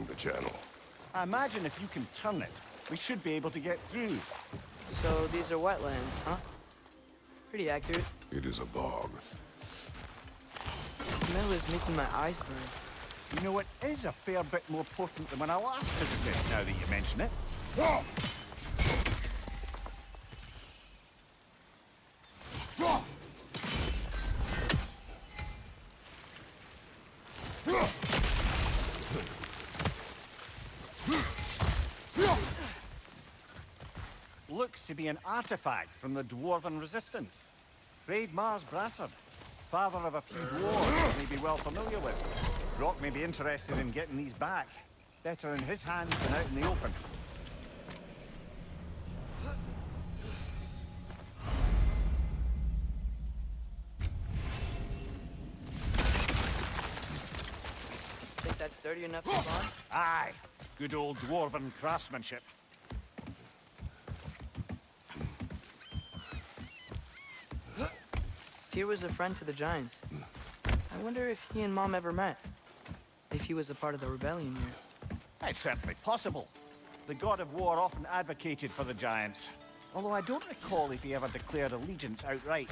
blocking the channel. I imagine if you can turn it, we should be able to get through. So these are wetlands, huh? Pretty accurate. It is a bog. The smell is making my eyes burn. You know, it is a fair bit more potent than when I last visited, now that you mention it. Looks to be an artifact from the Dwarven Resistance. Raid Mars Brassard, father of a few dwarves you may be well familiar with. Brock may be interested in getting these back. Better in his hands than out in the open. Think that's sturdy enough to spawn? Aye, good old Dwarven craftsmanship. Tyr was a friend to the Giants. I wonder if he and Mom ever met. If he was a part of the rebellion here. It's certainly possible. The god of war often advocated for the Giants. Although I don't recall if he ever declared allegiance outright.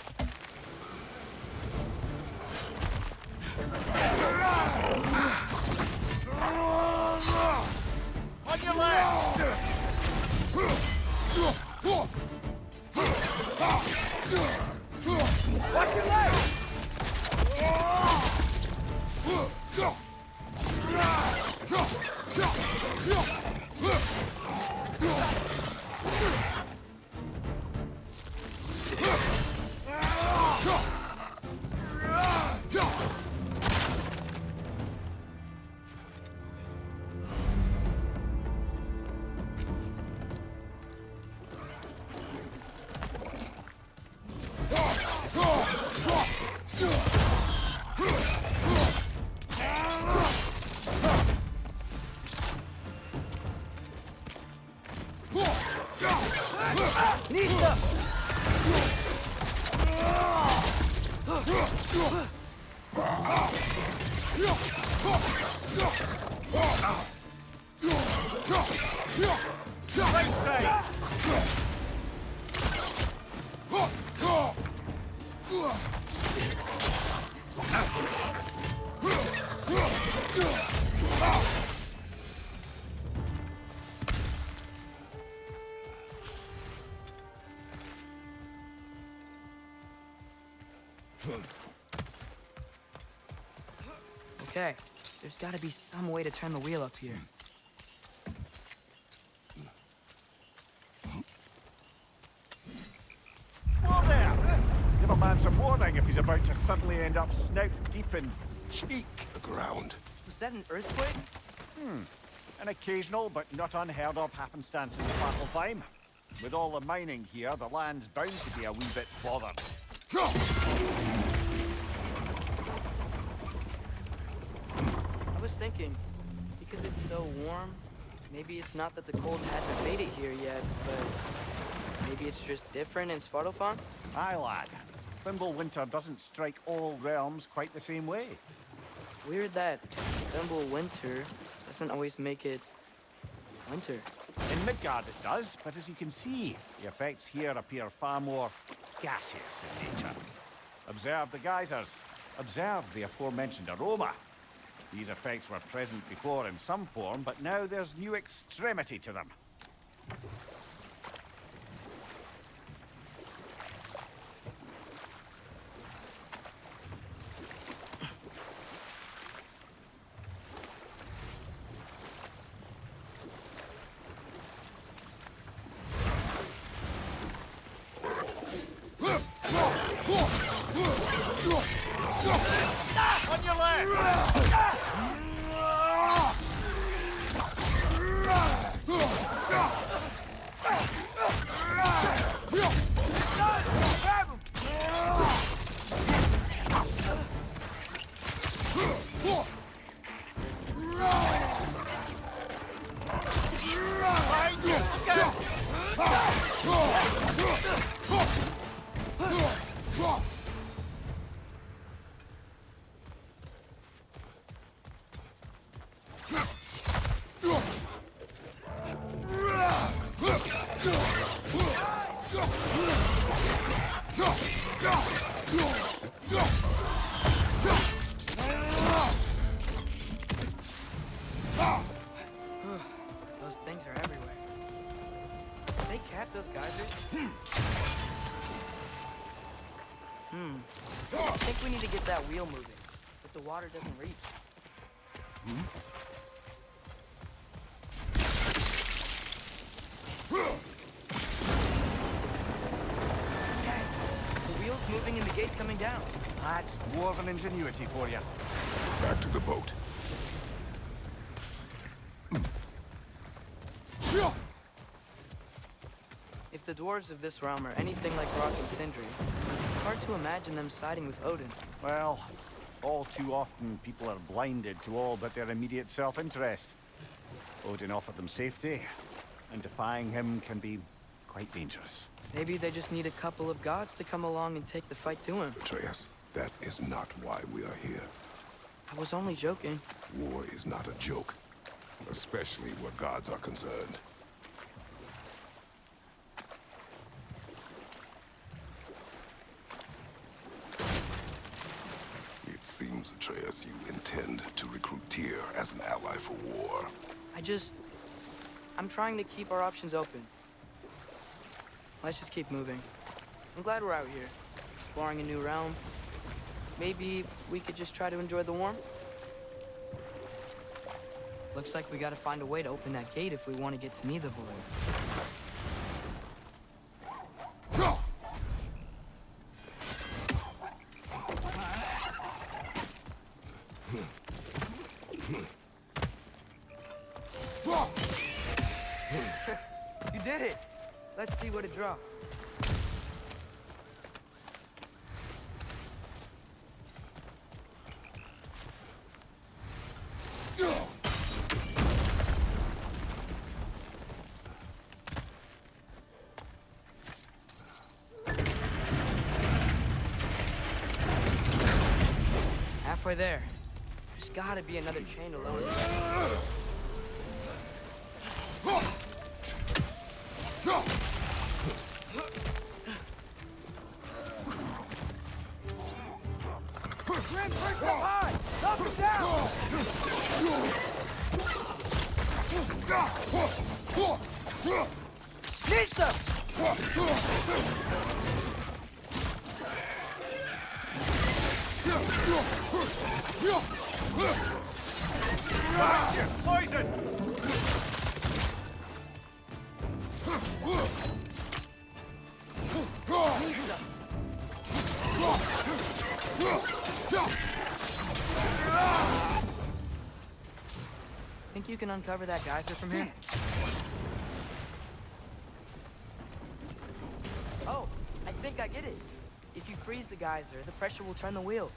On your left! Watch your left! Okay, there's gotta be some way to turn the wheel up here. Whoa there! Give a man some warning if he's about to suddenly end up snout deep in cheek. The ground. Was that an earthquake? An occasional but not unheard of happenstance in Svartalfheim. With all the mining here, the land's bound to be a wee bit bothered. I was thinking, because it's so warm, maybe it's not that the cold hasn't made it here yet, but maybe it's just different in Svartalfheim? Aye, lad. Thimble winter doesn't strike all realms quite the same way. Weird that Thimble winter doesn't always make it winter. In Midgard it does, but as you can see, the effects here appear far more gaseous in nature. Observe the geysers. Observe the aforementioned aroma. These effects were present before in some form, but now there's new extremity to them. On your left! Those things are everywhere. Did they cap those geysers? I think we need to get that wheel moving, but the water doesn't reach. Yes, the wheel's moving and the gate's coming down. That's dwarven ingenuity for you. Back to the boat. If the dwarves of this realm are anything like Rock and Sindri, it's hard to imagine them siding with Odin. Well, all too often people are blinded to all but their immediate self-interest. Odin offered them safety, and defying him can be quite dangerous. Maybe they just need a couple of gods to come along and take the fight to him. Atreus, that is not why we are here. I was only joking. War is not a joke, especially where gods are concerned. It seems, Atreus, you intend to recruit Tyr as an ally for war. I'm trying to keep our options open. Let's just keep moving. I'm glad we're out here, exploring a new realm. Maybe we could just try to enjoy the warmth? Looks like we gotta find a way to open that gate if we want to get to Neither Void. You did it! Let's see what it drops. Halfway there. There's gotta be another chain to lower the Grim, break them high! Knock them down! Sneeze them! Poison! Think you can uncover that geyser from here? Oh, I think I get it. If you freeze the geyser, the pressure will turn the wheel.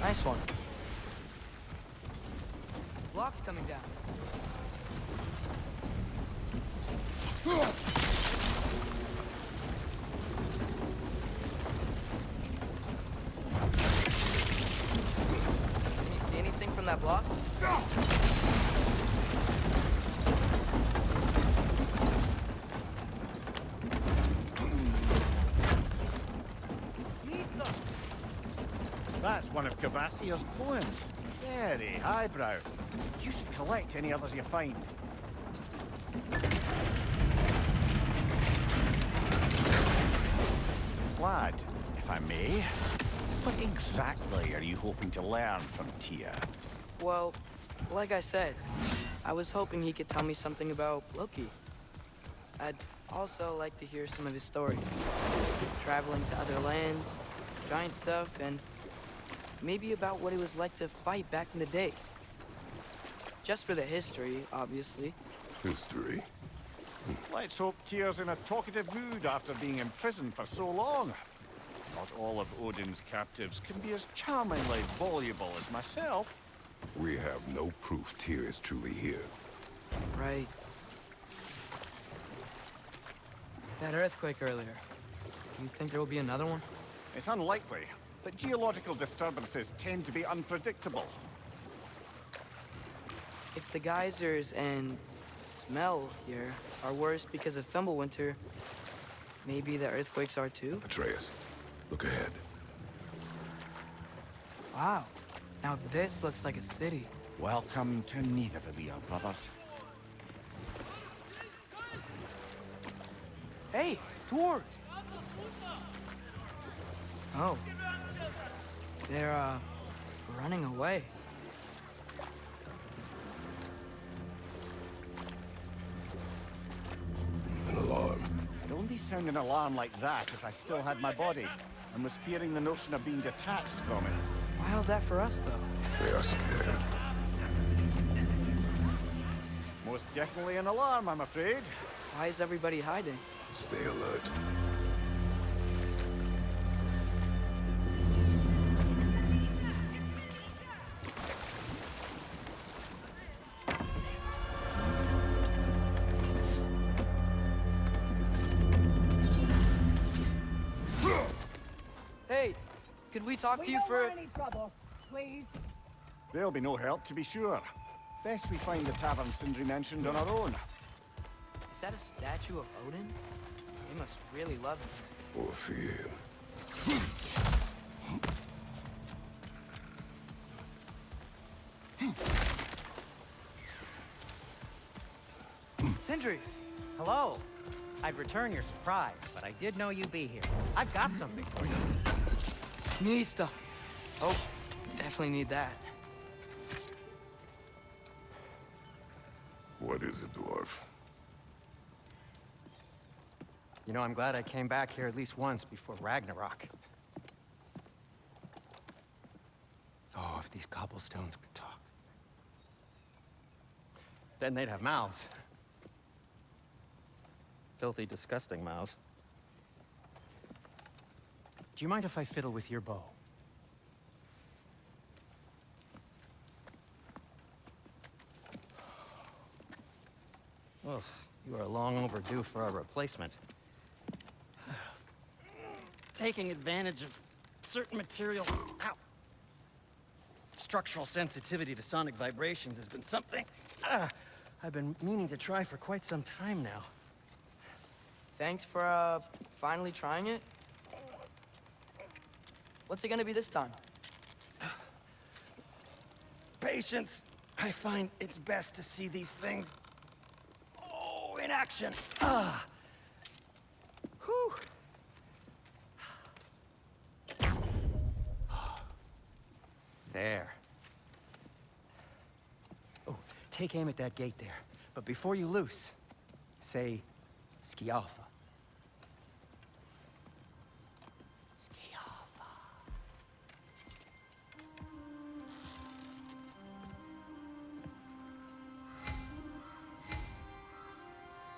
Nice one. Block's coming down. Can you see anything from that block? That's one of Cavassier's poems. Very highbrow. You should collect any others you find. Lad, if I may, what exactly are you hoping to learn from Tyr? Well, like I said, I was hoping he could tell me something about Loki. I'd also like to hear some of his stories. Traveling to other lands, giant stuff, and maybe about what it was like to fight back in the day. Just for the history, obviously. History? Let's hope Tyr's in a talkative mood after being imprisoned for so long. Not all of Odin's captives can be as charmingly voluble as myself. We have no proof Tyr is truly here. Right. That earthquake earlier. Do you think there will be another one? It's unlikely, but geological disturbances tend to be unpredictable. If the geysers and smell here are worse because of Fimbulwinter, maybe the earthquakes are too? Atreus, look ahead. Wow. Now this looks like a city. Welcome to Nidavellir, brothers. Hey, dwarves! Oh. They're, running away. An alarm. I'd only sound an alarm like that if I still had my body, and was fearing the notion of being detached from it. Why all that for us, though? They are scared. Most definitely an alarm, I'm afraid. Why is everybody hiding? Stay alert. Hey, could we talk to you don't for... want any trouble, please. There'll be no help, to be sure. Best we find the tavern Sindri mentioned on our own. Is that a statue of Odin? They must really love him. Or fear. Sindri! Hello. I'd return your surprise, but I did know you'd be here. I've got something for you. Mista! Oh, definitely need that. What is it, dwarf? You know, I'm glad I came back here at least once before Ragnarok. Oh, if these cobblestones could talk. Then they'd have mouths. Filthy, disgusting mouths. Do you mind if I fiddle with your bow? Oh, you are long overdue for a replacement. Taking advantage of certain material... Ow! Structural sensitivity to sonic vibrations has been something I've been meaning to try for quite some time now. Thanks for, finally trying it. What's it gonna be this time? Patience. I find it's best to see these things... Oh, in action. Whew. There. Oh, take aim at that gate there. But before you loose, say, Skialfa. Skialfa.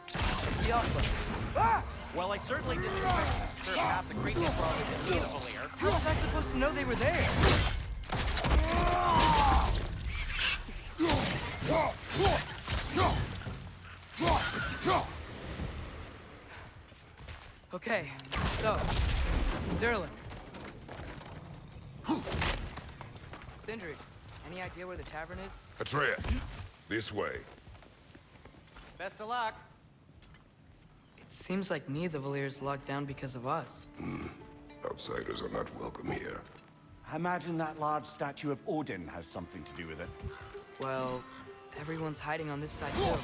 Skialfa. Ah! Well, I certainly didn't expect to disturb half the creatures probably in Nidavellir. How was I supposed to know they were there? Okay, so, Durlin. Sindri, any idea where the tavern is? Atreus, this way. Best of luck. It seems like Nidavellir's locked down because of us. Outsiders are not welcome here. I imagine that large statue of Odin has something to do with it. Well, everyone's hiding on this side too.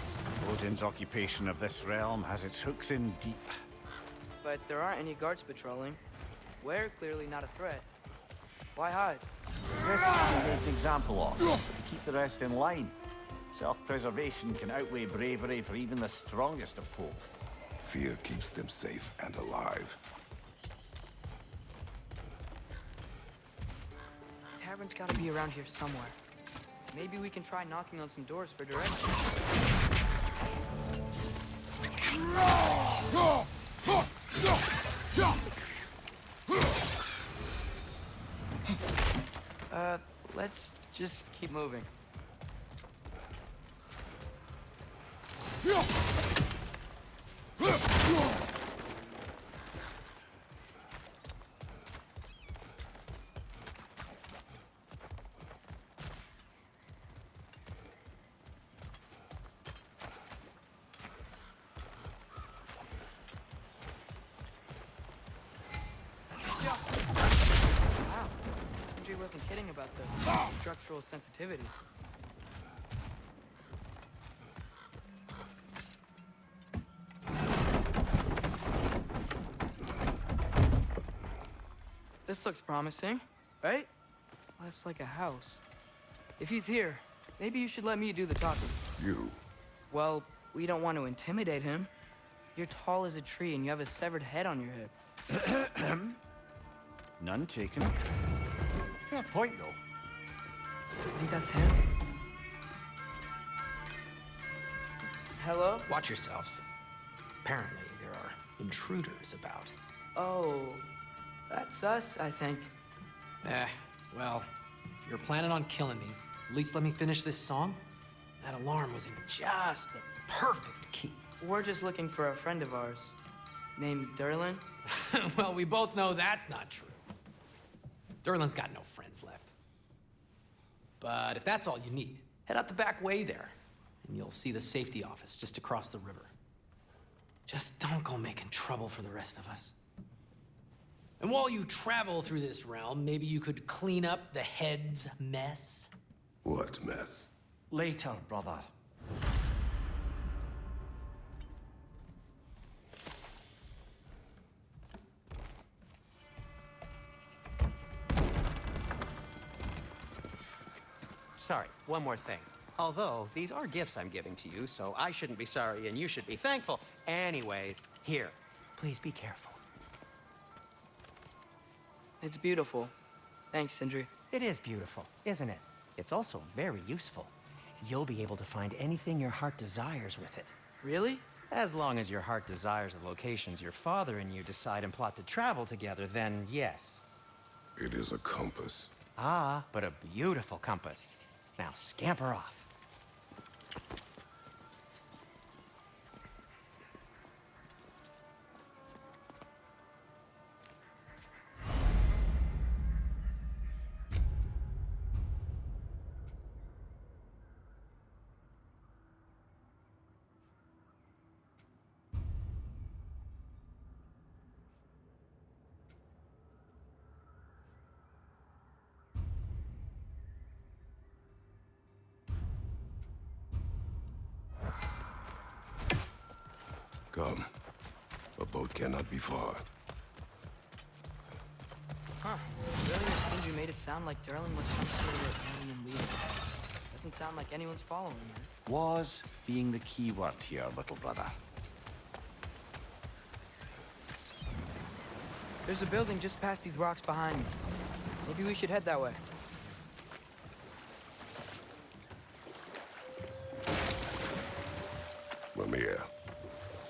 Odin's occupation of this realm has its hooks in deep. But there aren't any guards patrolling. We're clearly not a threat. Why hide? This is an example of. Keep the rest in line. Self-preservation can outweigh bravery for even the strongest of folk. Fear keeps them safe and alive. Tavern's gotta be around here somewhere. Maybe we can try knocking on some doors for directions. Let's just keep moving. wasn't kidding about the structural sensitivity. This looks promising, right? Less like a house. If he's here, maybe you should let me do the talking. You? Well, we don't want to intimidate him. You're tall as a tree and you have a severed head on your head. None taken. Fair point, though. I think that's him. Hello? Watch yourselves. Apparently, there are intruders about. Oh, that's us, I think. Well, if you're planning on killing me, at least let me finish this song. That alarm was in just the perfect key. We're just looking for a friend of ours, named Derlin. Well, we both know that's not true. Derlin's got no friends left. But if that's all you need, head out the back way there, and you'll see the safety office just across the river. Just don't go making trouble for the rest of us. And while you travel through this realm, maybe you could clean up the head's mess. What mess? Later, brother. Sorry, one more thing. Although, these are gifts I'm giving to you, so I shouldn't be sorry and you should be thankful. Anyways, here, please be careful. It's beautiful. Thanks, Sindri. It is beautiful, isn't it? It's also very useful. You'll be able to find anything your heart desires with it. Really? As long as your heart desires the locations your father and you decide and plot to travel together, then yes. It is a compass. Ah, but a beautiful compass. Now scamper off. Come. A boat cannot be far. Huh. Earlier, Sindri made it sound like Derlin was some sort of alien leader. Doesn't sound like anyone's following him. Was being the key word here, little brother. There's a building just past these rocks behind me. Maybe we should head that way. Mimir,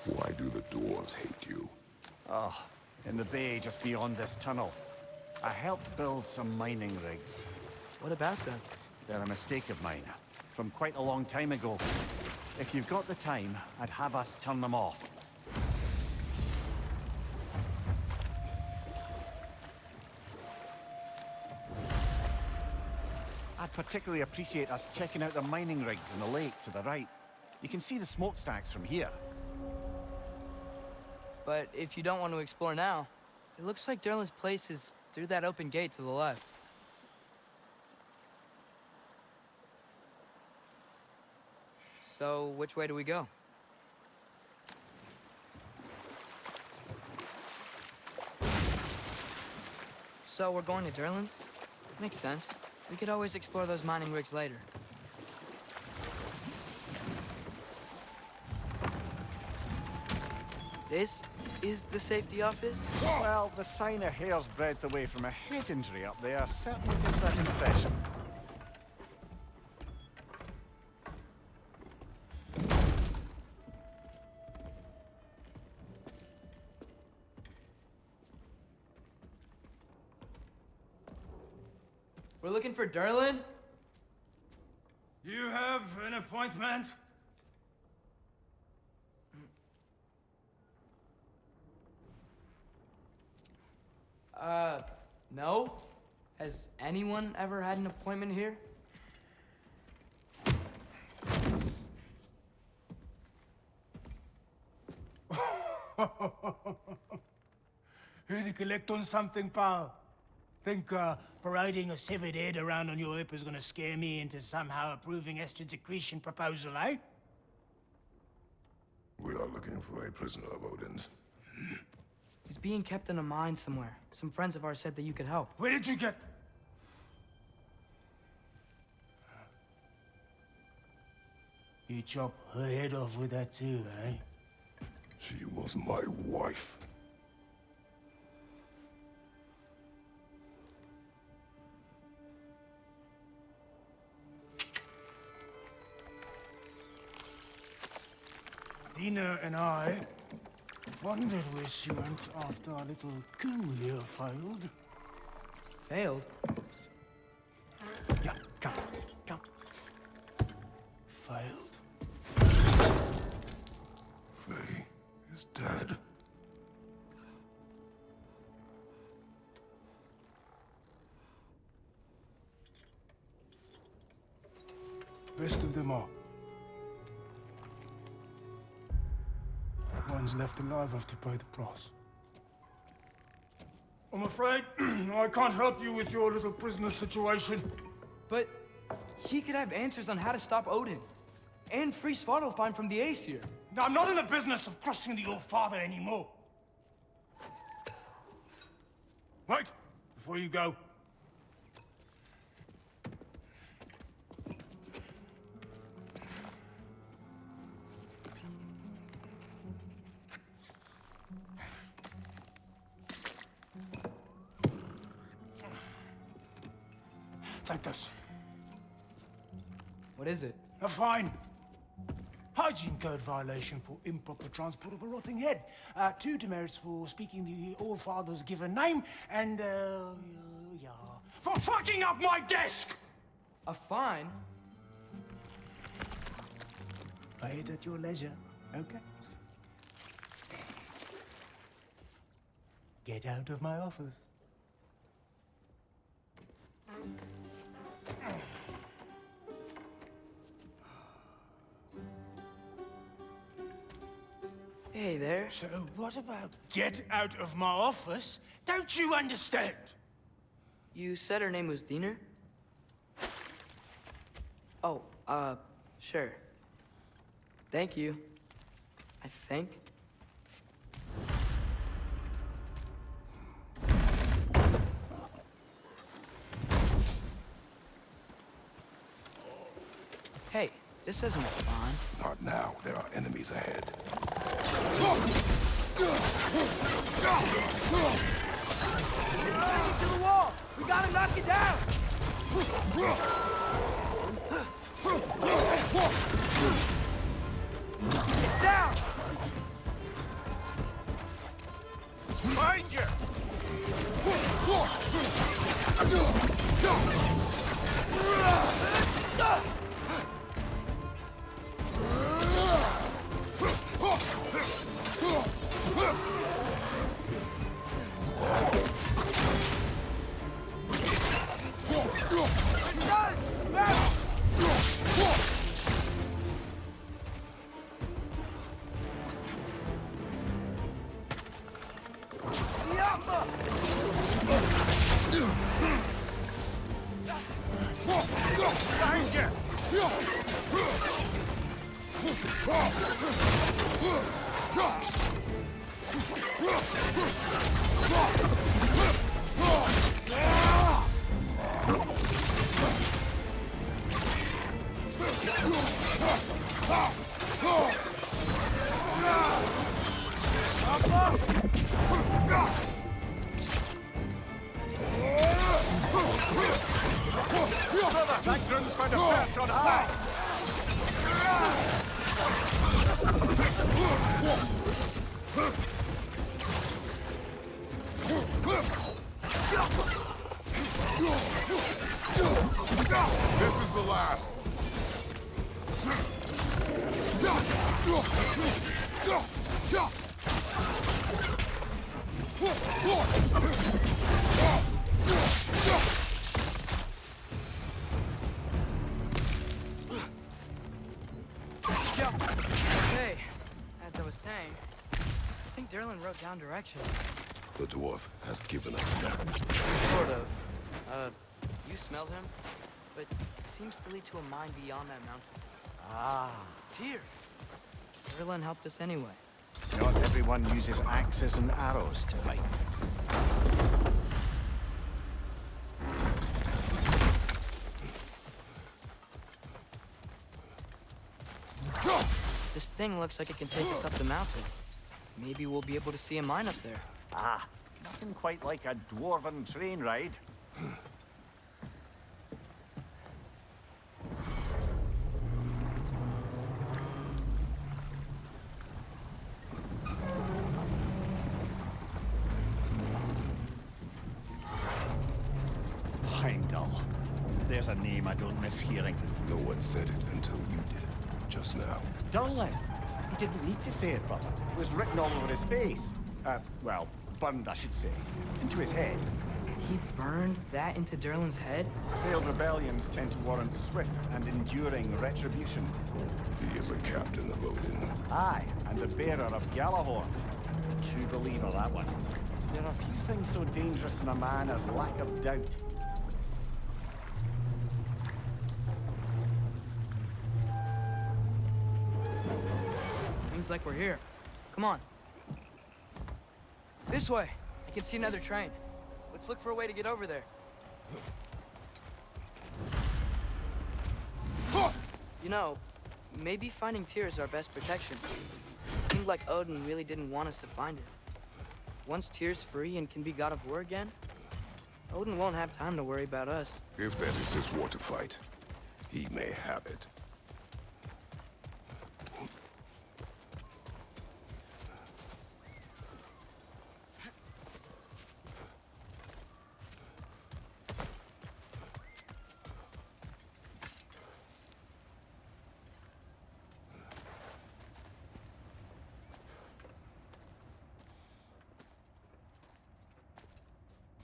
why do the dwarves hate you? Oh, in the bay just beyond this tunnel. I helped build some mining rigs. What about them? They're a mistake of mine, from quite a long time ago. If you've got the time, I'd have us turn them off. I'd particularly appreciate us checking out the mining rigs in the lake to the right. You can see the smokestacks from here. But if you don't want to explore now, it looks like Derlin's place is through that open gate to the left. So, which way do we go? So, we're going to Derlin's? Makes sense. We could always explore those mining rigs later. This is the safety office? Well, the sign a hair's breadth away from a head injury up there certainly gives that impression. We're looking for Derlin? You have an appointment? No? Has anyone ever had an appointment here? Here to collect on something, pal. Think parading a severed head around on your hip is gonna scare me into somehow approving estrogen secretion proposal, eh? We are looking for a prisoner of Odin's. He's being kept in a mine somewhere. Some friends of ours said that you could help. Where did you get... You chop her head off with that too, eh? She was my wife. Dina and I wondered where she went after our little coup here failed. Failed? Yeah, jump, jump. Failed. Faye is dead. Rest of them are. One's left alive have to pay the price. I'm afraid I can't help you with your little prisoner situation. But he could have answers on how to stop Odin. And free Svartalfheim from the Aesir. Now, I'm not in the business of crossing the old father anymore. Wait, before you go. Take this. What is it? A fine. Hygiene code violation for improper transport of a rotting head. 2 demerits for speaking the All-Father's given name, and, yeah, for fucking up my desk! A fine? Pay it at your leisure, okay? Get out of my office. Hey there. So what about get out of my office? Don't you understand? You said her name was Diener? Oh, sure. Thank you. I think. Hey, this isn't fun. Not now. There are enemies ahead. To the wall! We gotta knock it down! It's down! Behind you! This is the last. Hey, as I was saying, I think Derlin wrote down directions. The dwarf has given us that. Sort of. You smelled him? But it seems to lead to a mine beyond that mountain. Ah. Tyr! Erlen helped us anyway. Not everyone uses axes and arrows to fight. This thing looks like it can take us up the mountain. Maybe we'll be able to see a mine up there. Ah, nothing quite like a dwarven train ride. Heimdall. There's a name I don't miss hearing. No one said it until you did, just now. Durlin. He didn't need to say it, brother. It was written all over his face. Well, burned, I should say. Into his head. He burned that into Durlin's head? Failed rebellions tend to warrant swift and enduring retribution. He is a captain of Odin. Aye, and the bearer of Galahorn. True believer, that one. There are few things so dangerous in a man as lack of doubt. Seems like we're here. Come on. This way. I can see another train. Let's look for a way to get over there. You know, maybe finding Tyr is our best protection. Seemed like Odin really didn't want us to find it. Once Tyr's free and can be god of war again, Odin won't have time to worry about us. If that is his war to fight, he may have it.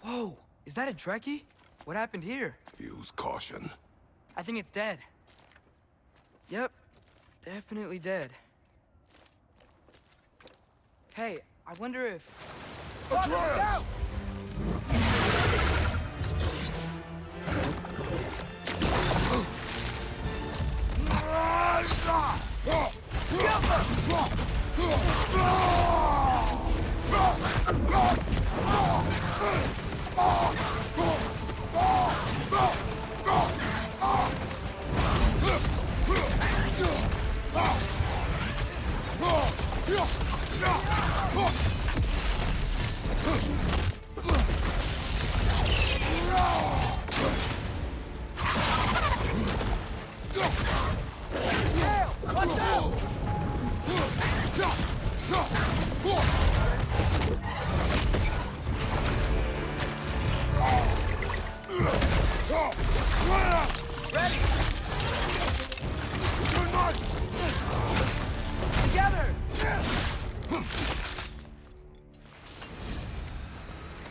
Whoa! Is that a Trekkie? What happened here? Use caution. I think it's dead. Yep. Definitely dead. Hey, I wonder if... Atreus!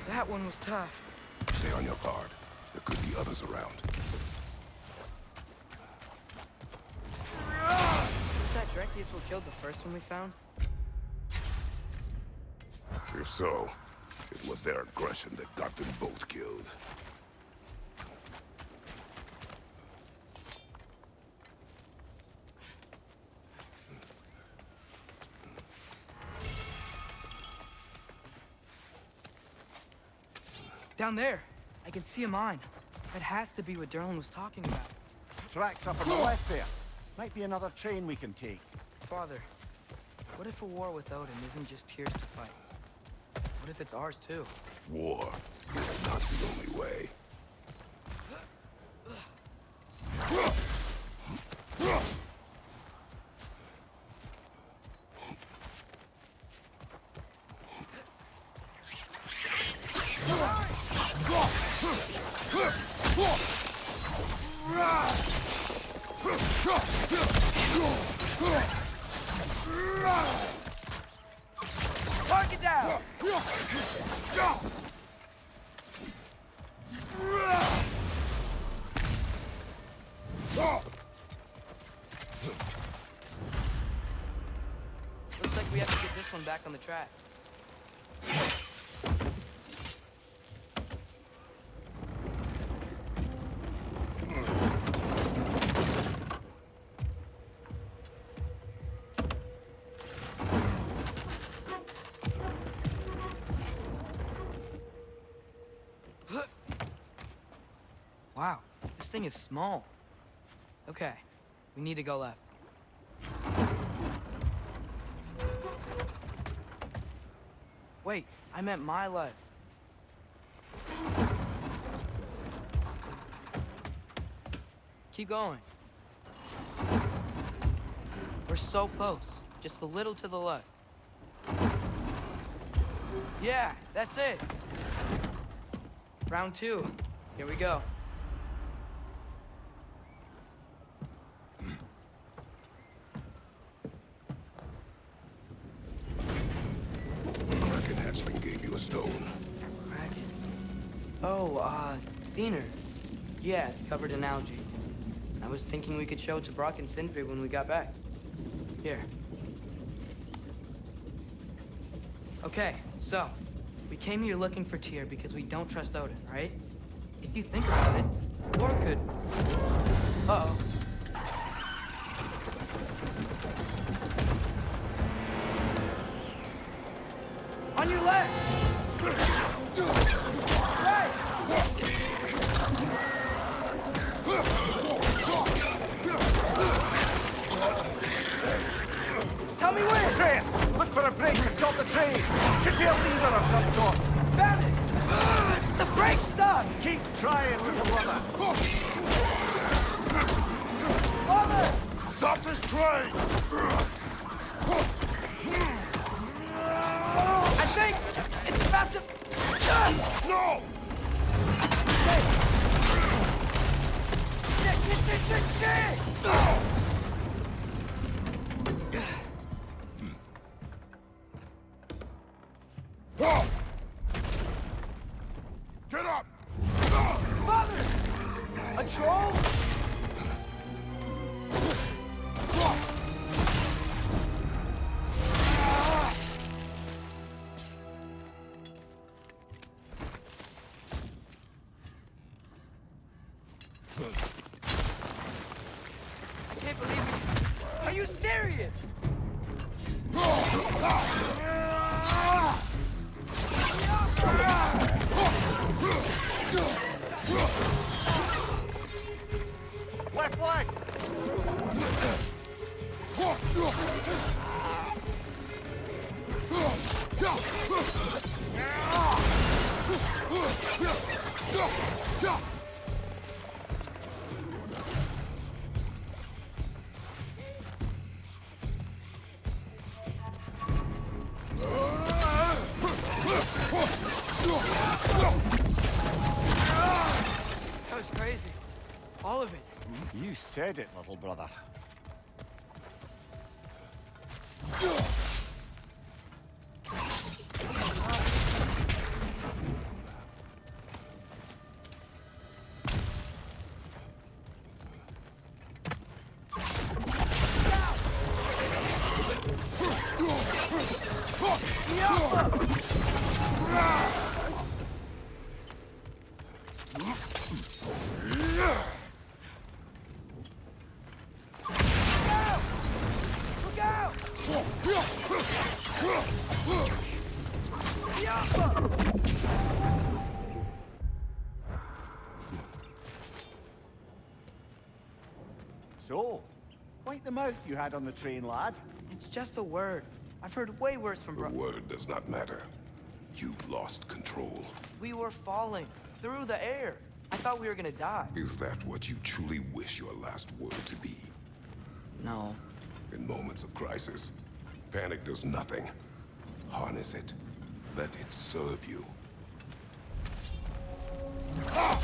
That one was tough. Stay on your guard. There could be others around. Was that Drekius who killed the first one we found? If so, it was their aggression that got them both killed. Down there, I can see a mine. That has to be what Durlin was talking about. Tracks up on the left there. Might be another train we can take. Father, what if a war with Odin isn't just Tyr's to fight? What if it's ours too? War is not the only way. Target down! Looks like we have to get this one back on the track. Wow, this thing is small. Okay, we need to go left. Wait, I meant my left. Keep going. We're so close. Just a little to the left. Yeah, that's it. Round 2. Here we go. Kraken hatchling gave you a stone. Kraken. Oh, Diener. Yeah, it's covered in algae. I was thinking we could show it to Brock and Sindri when we got back. Here. Okay, so, we came here looking for Tyr because we don't trust Odin, right? If you think about it, Thor could... Uh-oh. On your left! Right! Tell me where! Atreus, look for a brake to stop the train. Should be a lever of some sort. Found it! The brake's stuck! Keep trying, little brother. Father! Stop this train! I think it's about to... No! Shit! Get up! Father! A troll? I can't believe it. Are you serious? Left flank. That was crazy. All of it. You said it, little brother. Look out! So, wipe the mouth you had on the train, lad. It's just a word. I've heard way worse from The bro. word does not matter. You've lost control. We were falling through the air. I thought we were gonna die. Is that what you truly wish your last word to be? No. In moments of crisis, panic does nothing. Harness it. Let it serve you. Ah!